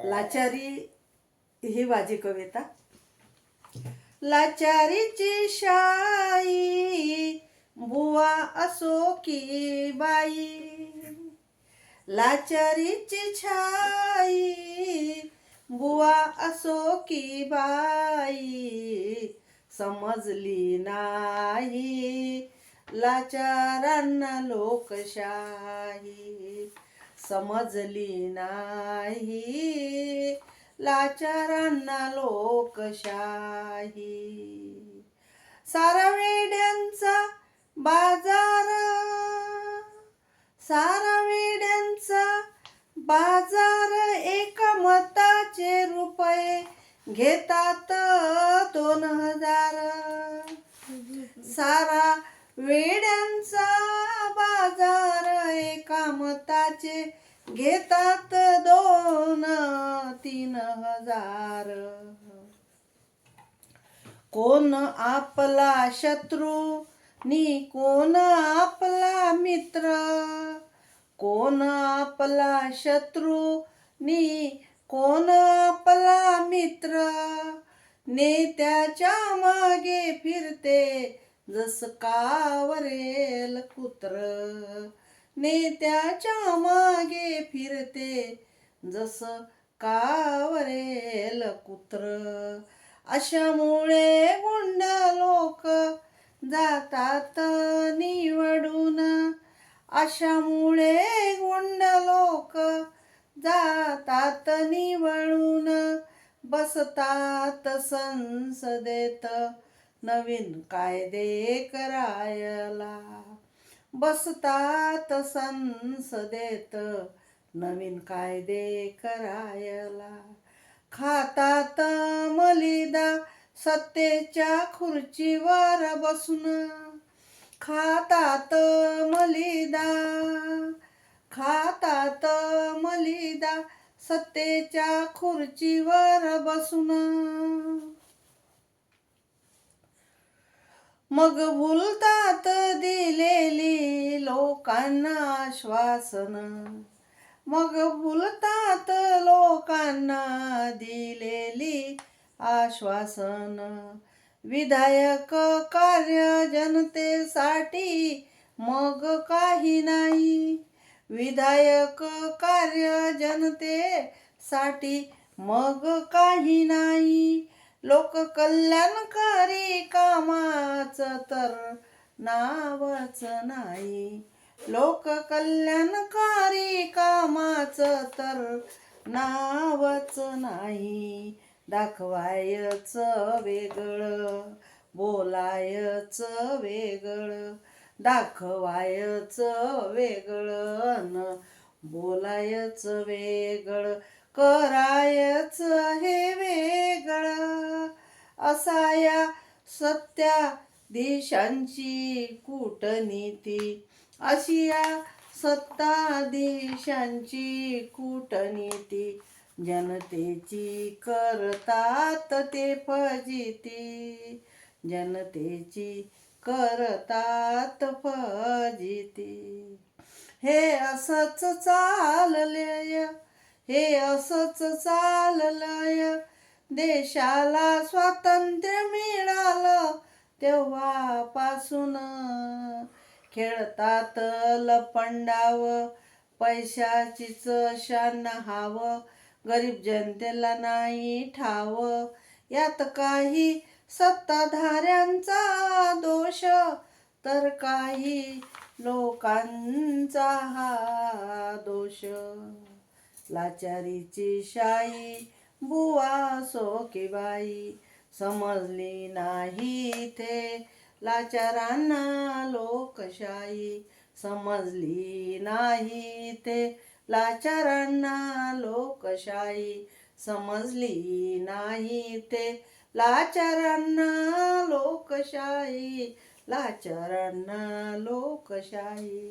लाचारी ही माझी कविता. लाचारीची शाई बुवा असो की बाई, लाचारीची छाई बुवा असो की बाई, समजली नाही लाचारांना लोकशाही, समजली नाही लाचारांना लोकशाही. सारा वेड्यांचा बाजार, सारा वेड्यांचा बाजार, एका मताचे रुपये घेतात 2000. सारा वेड्यांचा बाजार, एका मताचे घेतात 2-3 हजार. कोण आपला शत्रू नि कोण आपला मित्र, कोण आपला शत्रू नि कोण आपला मित्र, नेत्याच्या मागे फिरते जस कावरेल कुत्र, नेत्याच्या मागे फिरते जस कावरेल कुत्र. अशामुळे गुंड लोक जातात निवडून, अशामुळे गुंड लोक जातात निवडून, बसतात संसदेत नवीन कायदे करायला, बसतात संसदेत नवीन कायदे करायला. खातात मलिदा सत्तेच्या खुर्चीवर बसून, खातात मलिदा, खातात मलिदा सत्तेच्या खुर्चीवर बसून. मग भुलतात दिलेली लोकांना आश्वासन, मग भुलतात लोकांना दिलेली आश्वासन. विधायक कार्य जनतेसाठी मग काही नाही, विधायक कार्य जनतेसाठी मग काही नाही. लोककल्याणकारी कामाचं तर नावच नाही, लोककल्याणकारी कामाचं तर नावच नाही. दाखवायचं वेगळं, बोलायचं वेगळं, दाखवायचं वेगळं न बोलायचं वेगळं, करायचं हे वेगळं. असा या सत्ताधीशांची कूटनीती, अशी या सत्ताधीशांची कूटनीती. जनतेची करतात ते फजिती, जनतेची करतात फजिती. हे असंच चाललंय, हे असंच चाललंय, देशाला स्वातंत्र्य मिळालं तेव्हापासून. खेळतात लपंडाव, पैशाचीच शान हाव, गरीब जनतेला नाही ठाव. यात काही सत्ताधाऱ्यांचा दोष, तर काही लोकांचा हा दोष. लाचारीची शाई बुवा असो की बाई, समजली नाही ते लाचारांना लोकशाही, समजली नाही ते लाचारांना लोकशाही, समजली नाही ते लाचारांना लोकशाही, लाचारांना लोकशाही.